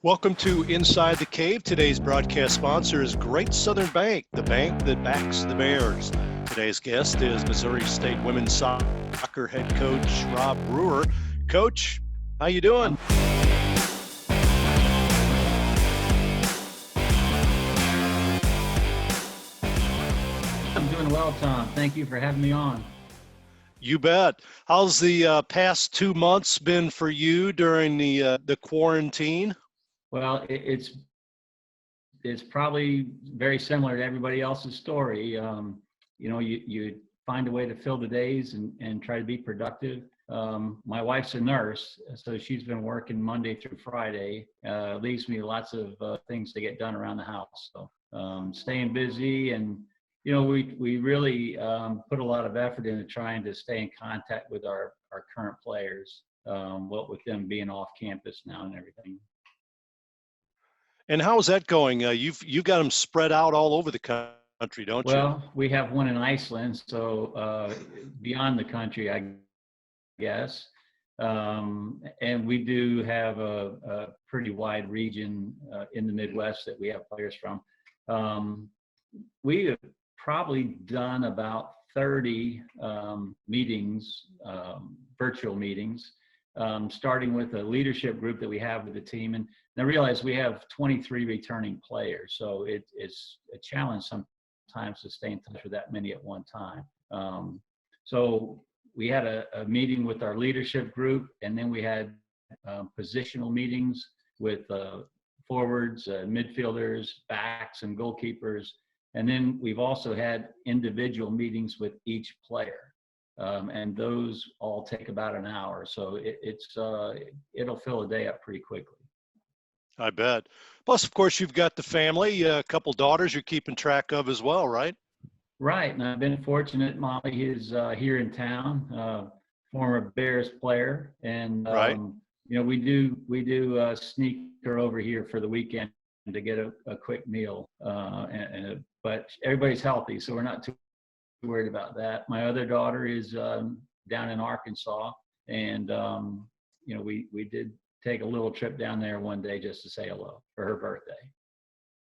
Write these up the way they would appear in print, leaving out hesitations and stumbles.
Welcome to Inside the Cave. Today's broadcast sponsor is Great Southern Bank, the bank that backs the Bears. Today's guest is Missouri State women's soccer head coach Rob Brewer. Coach, how you doing? I'm doing well, Tom. Thank you for having me on. You bet. How's the past 2 months been for you during the quarantine? Well, it's probably very similar to everybody else's story. You find a way to fill the days and try to be productive. My wife's a nurse, so she's been working Monday through Friday. Leaves me lots of things to get done around the house. So staying busy, and we really put a lot of effort into trying to stay in contact with our current players. What with them being off campus now and everything. And how is that going? You've got them spread out all over the country, don't you? Well, we have one in Iceland, so beyond the country, I guess. And we do have a pretty wide region in the Midwest that we have players from. We have probably done about 30 meetings, virtual meetings, starting with a leadership group that we have with the team. And I realize we have 23 returning players, so it's a challenge sometimes to stay in touch with that many at one time. So we had a meeting with our leadership group, and then we had positional meetings with forwards, midfielders, backs, and goalkeepers. And then we've also had individual meetings with each player. And those all take about an hour. So it'll fill a day up pretty quickly. I bet. Plus, of course, you've got the family, a couple daughters you're keeping track of as well, right? Right. And I've been fortunate. Molly is here in town, former Bears player. And, right. We do sneak her over here for the weekend to get a quick meal. But everybody's healthy, so we're not too worried about that. My other daughter is down in Arkansas, and we did take a little trip down there one day just to say hello for her birthday.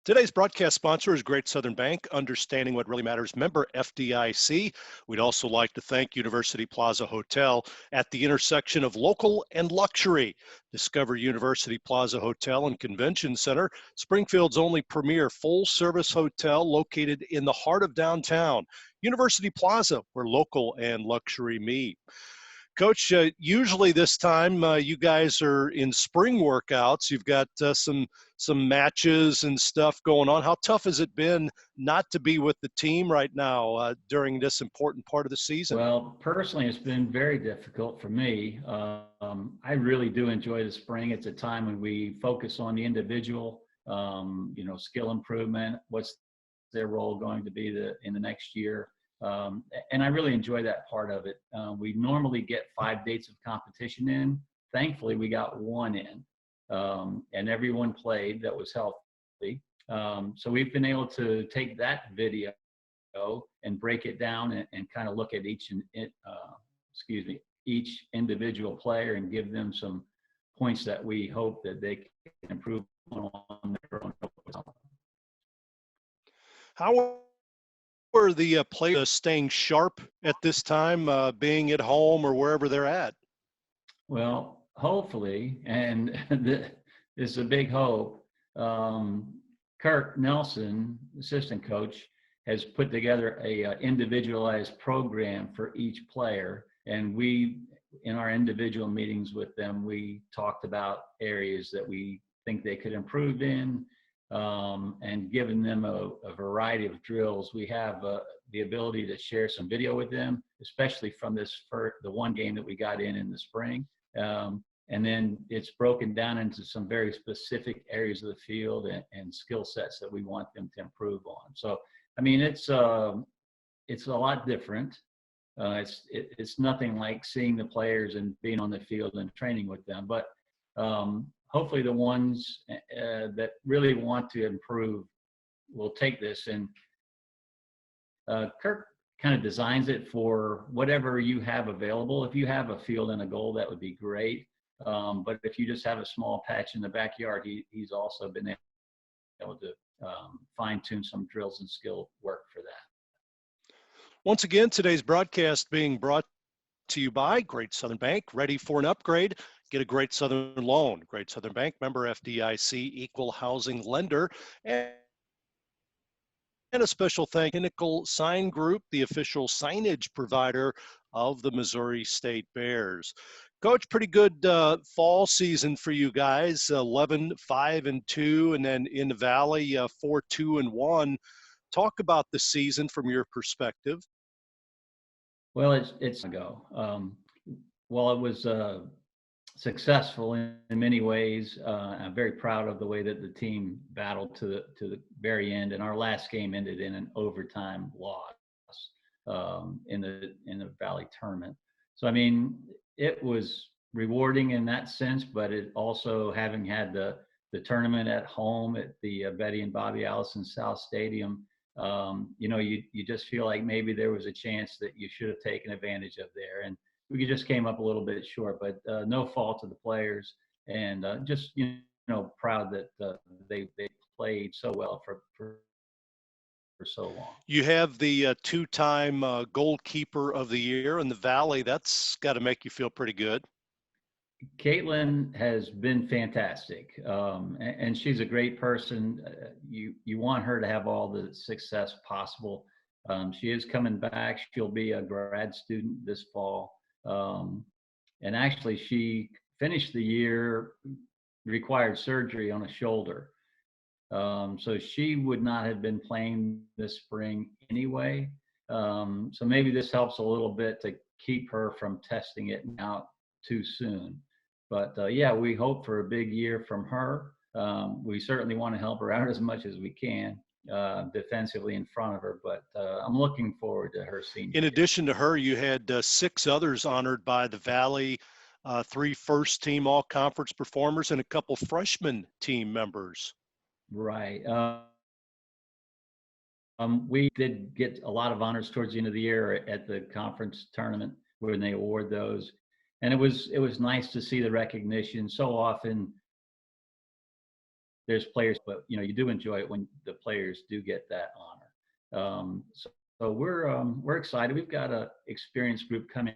Today's broadcast sponsor is Great Southern Bank, understanding what really matters, member FDIC. We'd also like to thank University Plaza Hotel at the intersection of local and luxury. Discover University Plaza Hotel and Convention Center, Springfield's only premier full-service hotel located in the heart of downtown. University Plaza, where local and luxury meet. Coach, usually this time you guys are in spring workouts. You've got some matches and stuff going on. How tough has it been not to be with the team right now during this important part of the season? Well, personally, it's been very difficult for me. I really do enjoy the spring. It's a time when we focus on the individual, skill improvement. What's their role going to be in the next year? And I really enjoy that part of it. We normally get 5 dates of competition in. Thankfully, we got 1 in, and everyone played that was healthy. So we've been able to take that video and break it down and kind of look at each individual player and give them some points that we hope that they can improve on their own. How are the players staying sharp at this time, being at home or wherever they're at? Well, hopefully, and this is a big hope, Kirk Nelson, assistant coach, has put together a individualized program for each player. And in our individual meetings with them, we talked about areas that we think they could improve in, and given them a variety of drills. We have the ability to share some video with them, especially from the one game that we got in the spring. And then it's broken down into some very specific areas of the field and skill sets that we want them to improve on. So, I mean, it's a lot different. It's nothing like seeing the players and being on the field and training with them, but hopefully the ones that really want to improve will take this. And Kirk kind of designs it for whatever you have available. If you have a field and a goal, that would be great. But if you just have a small patch in the backyard, he's also been able to fine tune some drills and skill work for that. Once again, today's broadcast being brought to you by Great Southern Bank. Ready for an upgrade? Get a Great Southern loan. Great Southern Bank, member FDIC, equal housing lender. And a special thank to Pinnacle Sign Group, the official signage provider of the Missouri State Bears. Coach, pretty good fall season for you guys. 11-5-2, and then in the Valley, 4-2-1. Talk about the season from your perspective. Well, it's ago. Well, it was successful in many ways. I'm very proud of the way that the team battled to the very end, and our last game ended in an overtime loss in the Valley tournament. So I mean, it was rewarding in that sense, but it also, having had the tournament at home at the Betty and Bobby Allison South Stadium, you just feel like maybe there was a chance that you should have taken advantage of there, and we just came up a little bit short. But no fault of the players, and just proud that they played so well for so long. You have the two-time goalkeeper of the year in the Valley. That's got to make you feel pretty good. Caitlin has been fantastic, and she's a great person. You want her to have all the success possible. She is coming back. She'll be a grad student this fall, and actually, she finished the year, required surgery on a shoulder, so she would not have been playing this spring anyway. So maybe this helps a little bit to keep her from testing it out too soon. But yeah, we hope for a big year from her. We certainly want to help her out as much as we can defensively in front of her. But I'm looking forward to her senior In year. addition to her, you had 6 others honored by the Valley, 3 first-team all-conference performers, and a couple freshman team members. Right. We did get a lot of honors towards the end of the year at the conference tournament when they award those. And it was nice to see the recognition. So often there's players, but you do enjoy it when the players do get that honor. So we're excited. We've got a experienced group coming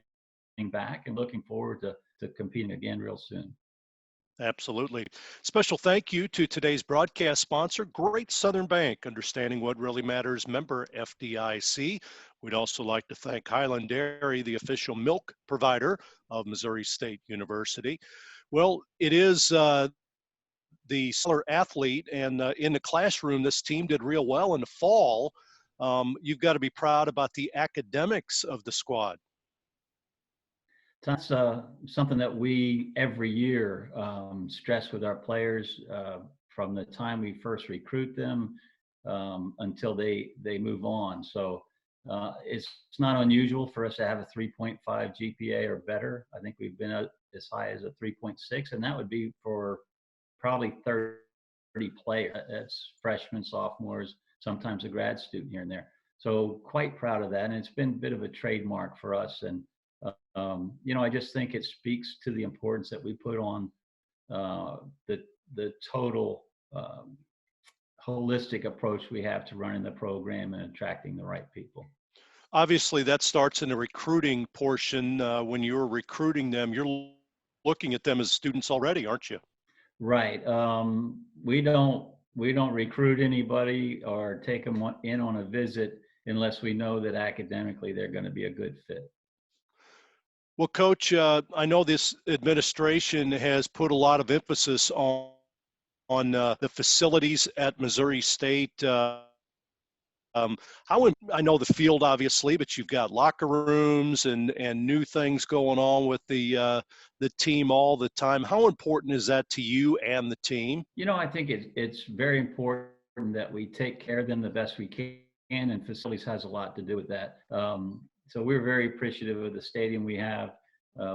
back and looking forward to competing again real soon. Absolutely. Special thank you to today's broadcast sponsor, Great Southern Bank, understanding what really matters, member FDIC. We'd also like to thank Highland Dairy, the official milk provider of Missouri State University. Well, it is the stellar athlete, and in the classroom, this team did real well in the fall. You've got to be proud about the academics of the squad. That's something that we every year stress with our players from the time we first recruit them until they move on. So it's not unusual for us to have a 3.5 GPA or better. I think we've been as high as a 3.6, and that would be for probably 30 players. That's freshmen, sophomores, sometimes a grad student here and there. So quite proud of that, and it's been a bit of a trademark for us. And I just think it speaks to the importance that we put on the total holistic approach we have to running the program and attracting the right people. Obviously, that starts in the recruiting portion. When you're recruiting them, you're looking at them as students already, aren't you? Right. We don't recruit anybody or take them in on a visit unless we know that academically they're going to be a good fit. Well, Coach, I know this administration has put a lot of emphasis on the facilities at Missouri State. I know the field, obviously, but you've got locker rooms and new things going on with the team all the time. How important is that to you and the team? I think it's very important that we take care of them the best we can, and facilities has a lot to do with that. So we're very appreciative of the stadium we have.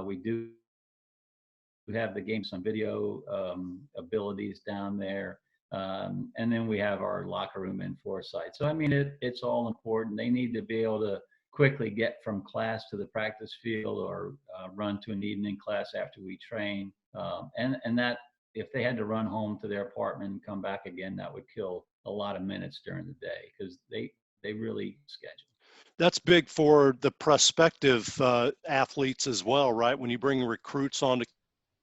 We do have the games on video abilities down there. And then we have our locker room in Forsyth. So, I mean, it's all important. They need to be able to quickly get from class to the practice field or run to an evening class after we train. And that if they had to run home to their apartment and come back again, that would kill a lot of minutes during the day because they really schedule. That's big for the prospective athletes as well, right? When you bring recruits onto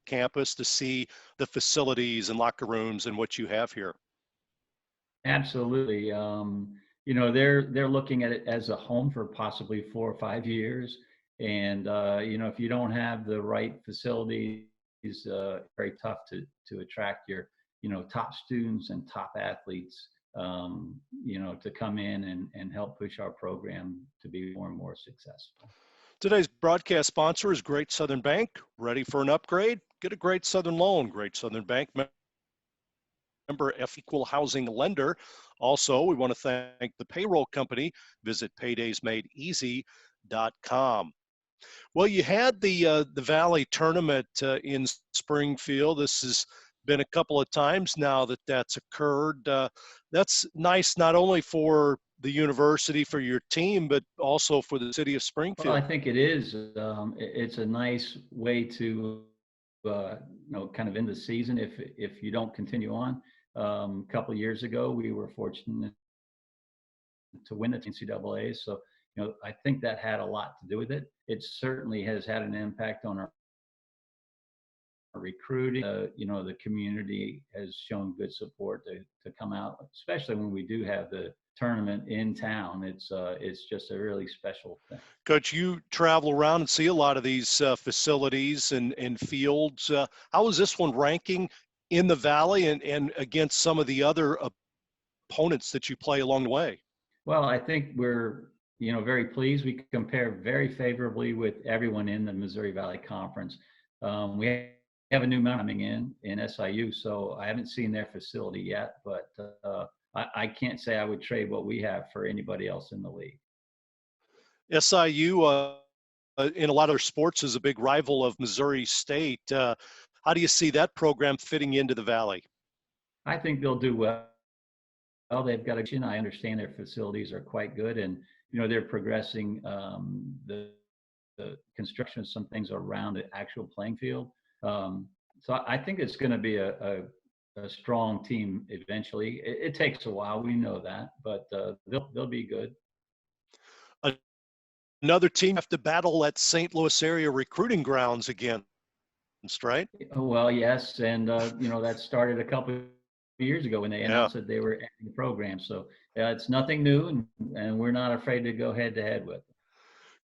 campus to see the facilities and locker rooms and what you have here. Absolutely. They're looking at it as a home for possibly 4 or 5 years, and if you don't have the right facilities, very tough to attract your top students and top athletes. To come in and help push our program to be more and more successful. Today's broadcast sponsor is Great Southern Bank. Ready for an upgrade? Get a Great Southern loan. Great Southern Bank member equal housing lender. Also, we want to thank the payroll company. Visit paydaysmadeeasy.com. Well, you had the Valley tournament in Springfield. This has been a couple of times now that's occurred. That's nice not only for the university, for your team, but also for the city of Well, I Springfield. think it is. It's a nice way to, kind of end the season if you don't continue on. A couple of years ago, we were fortunate to win the NCAA, so I think that had a lot to do with it. It certainly has had an impact on our recruiting. The community has shown good support to come out, especially when we do have the tournament in town. It's just a really special thing. Coach, you travel around and see a lot of these facilities and fields. How is this one ranking in the Valley and against some of the other opponents that you play along the way? Well, I think we're very pleased. We compare very favorably with everyone in the Missouri Valley Conference. We have a new member coming in SIU, so I haven't seen their facility yet, but I can't say I would trade what we have for anybody else in the league. SIU, in a lot of their sports, is a big rival of Missouri State. How do you see that program fitting into the Valley? I think they'll do well. Well, they've got a. I understand their facilities are quite good, and they're progressing the construction of some things around the actual playing field. So I think it's going to be a strong team eventually. It takes a while, we know that, but they'll be good. Another team have to battle at St. Louis area recruiting grounds against, right? Well, yes, and that started a couple of years ago when they Yeah. announced that they were ending the program. So it's nothing new, and we're not afraid to go head to head with them.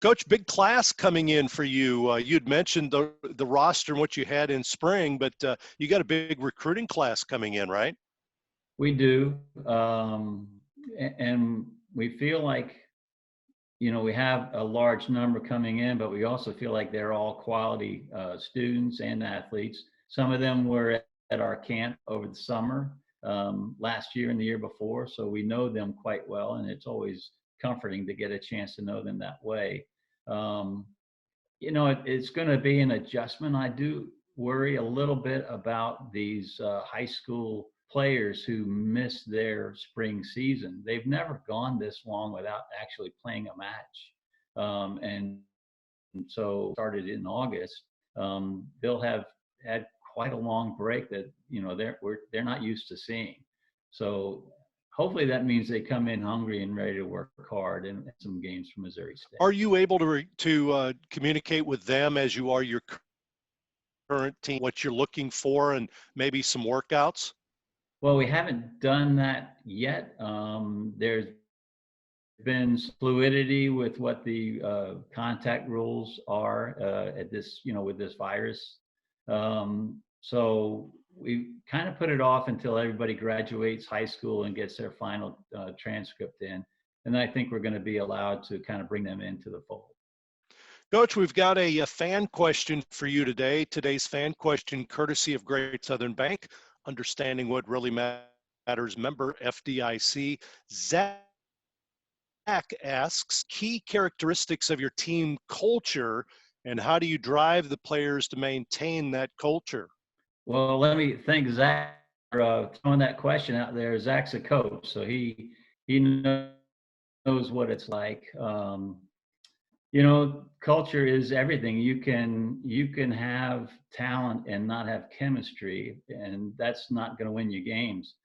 Coach, big class coming in for you. You'd mentioned the roster and what you had in spring, but you got a big recruiting class coming in, right? We do, and we feel like we have a large number coming in, but we also feel like they're all quality students and athletes. Some of them were at our camp over the summer last year and the year before, so we know them quite well, and it's always comforting to get a chance to know them that way. Um, it's going to be an adjustment. I do worry a little bit about these high school players who miss their spring season. They've never gone this long without actually playing a match. And so started in August, they'll have had quite a long break that they're not used to seeing. So hopefully that means they come in hungry and ready to work hard in some games for Missouri State. Are you able to communicate with them as you are your current team, what you're looking for, and maybe some workouts? Well, we haven't done that yet. There's been fluidity with what the contact rules are at this, with this virus. So we kind of put it off until everybody graduates high school and gets their final transcript in. And I think we're going to be allowed to kind of bring them into the fold. Coach, we've got a fan question for you today. Today's fan question, courtesy of Great Southern Bank, understanding what really matters, member FDIC. Zach asks, key characteristics of your team culture, and how do you drive the players to maintain that culture? Well, let me thank Zach for throwing that question out there. Zach's a coach, so he knows what it's like. Culture is everything. You can have talent and not have chemistry, and that's not going to win you games.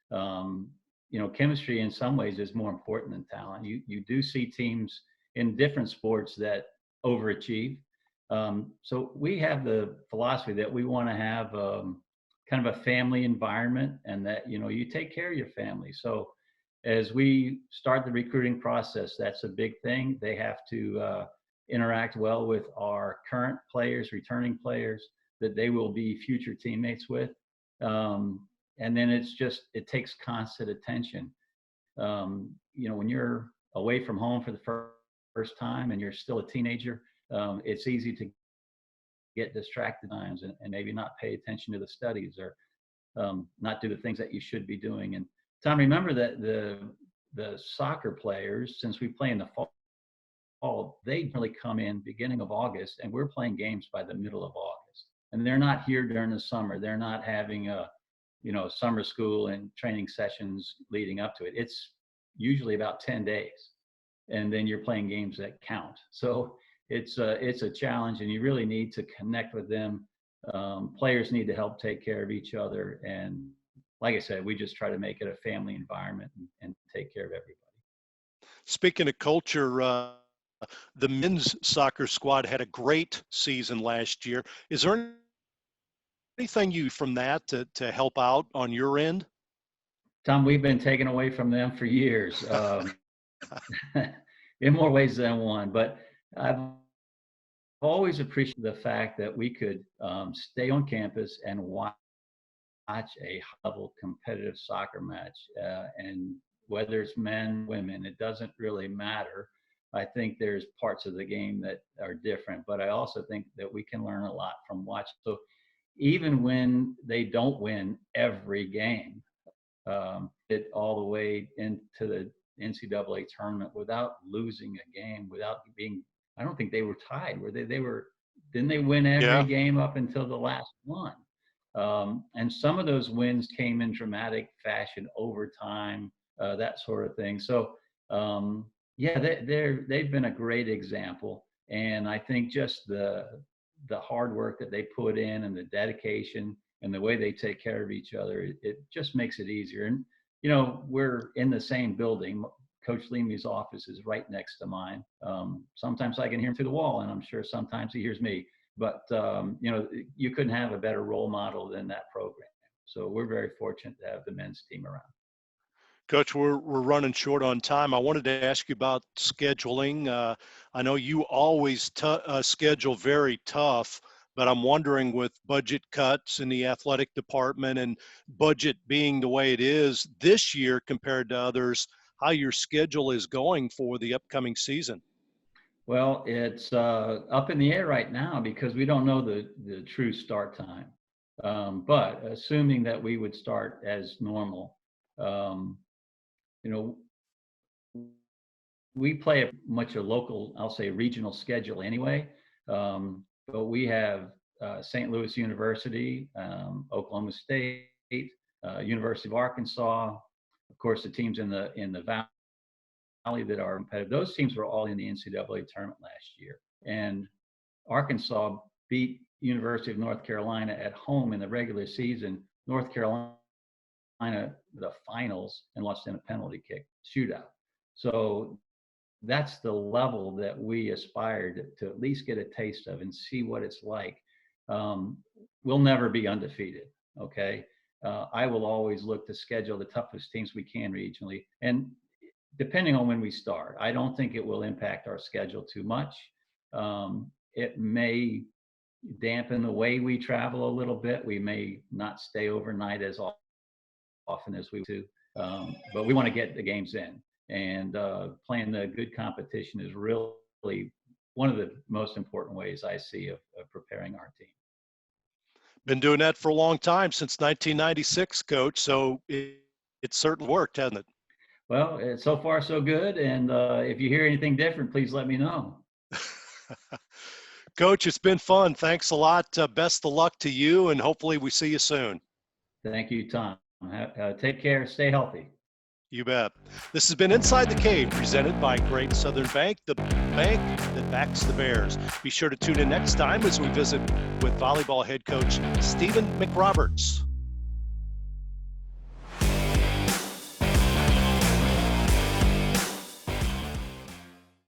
Chemistry in some ways is more important than talent. You do see teams in different sports that overachieve. So we have the philosophy that we want to have kind of a family environment, and that you take care of your family. So as we start the recruiting process, that's a big thing. They have to interact well with our current players, returning players that they will be future teammates with. And then it takes constant attention. When you're away from home for the first time and you're still a teenager, it's easy to get distracted times, and maybe not pay attention to the studies, or not do the things that you should be doing. And Tom, remember that the soccer players, since we play in the fall, they really come in beginning of August, and we're playing games by the middle of August. And they're not here during the summer. They're not having summer school and training sessions leading up to it. It's usually about 10 days, and then you're playing games that count. So it's a challenge, and you really need to connect with them. Players need to help take care of each other, and like I said, we just try to make it a family environment and take care of everybody. Speaking of culture, the men's soccer squad had a great season last year. Is there anything you from that to help out on your end? Tom, we've been taken away from them for years, in more ways than one. But I've always appreciated the fact that we could stay on campus and watch a high-level competitive soccer match. And whether it's men, women, it doesn't really matter. I think there's parts of the game that are different, but I also think that we can learn a lot from watching. So even when they don't win every game, it all the way into the NCAA tournament without losing a game, without being, I don't think they were tied. Didn't they win every Yeah. game up until the last one? And some of those wins came in dramatic fashion, overtime, that sort of thing. So, yeah, they've been a great example. And I think just the hard work that they put in, and the dedication, and the way they take care of each other, it just makes it easier. And, we're in the same building. Coach Leamy's office is right next to mine. Sometimes I can hear him through the wall, and I'm sure sometimes he hears me. But, you couldn't have a better role model than that program. So we're very fortunate to have the men's team around. Coach, we're running short on time. I wanted to ask you about scheduling. I know you always schedule very tough, but I'm wondering, with budget cuts in the athletic department and budget being the way it is this year compared to others, how your schedule is going for the upcoming season. Well, it's up in the air right now because we don't know the true start time. But assuming that we would start as normal, um, you know, we play a local, I'll say regional schedule anyway. But we have St. Louis University, Oklahoma State, University of Arkansas, of course, the teams in the Valley that are competitive. Those teams were all in the NCAA tournament last year, and Arkansas beat University of North Carolina at home in the regular season. North Carolina, the finals, and lost in a penalty kick shootout. So that's the level that we aspired to at least get a taste of and see what it's like. We'll never be undefeated, okay? I will always look to schedule the toughest teams we can regionally. And depending on when we start, I don't think it will impact our schedule too much. It may dampen the way we travel a little bit. We may not stay overnight as often as we do, but we want to get the games in. And playing the good competition is really one of the most important ways I see of preparing our team. Been doing that for a long time, since 1996, Coach. So it certainly worked, hasn't it? Well, so far so good. And if you hear anything different, please let me know. Coach, it's been fun. Thanks a lot. Best of luck to you, and hopefully we see you soon. Thank you, Tom. Take care. Stay healthy. You bet. This has been Inside the Cave, presented by Great Southern Bank, the bank that backs the Bears. Be sure to tune in next time as we visit with volleyball head coach Stephen McRoberts.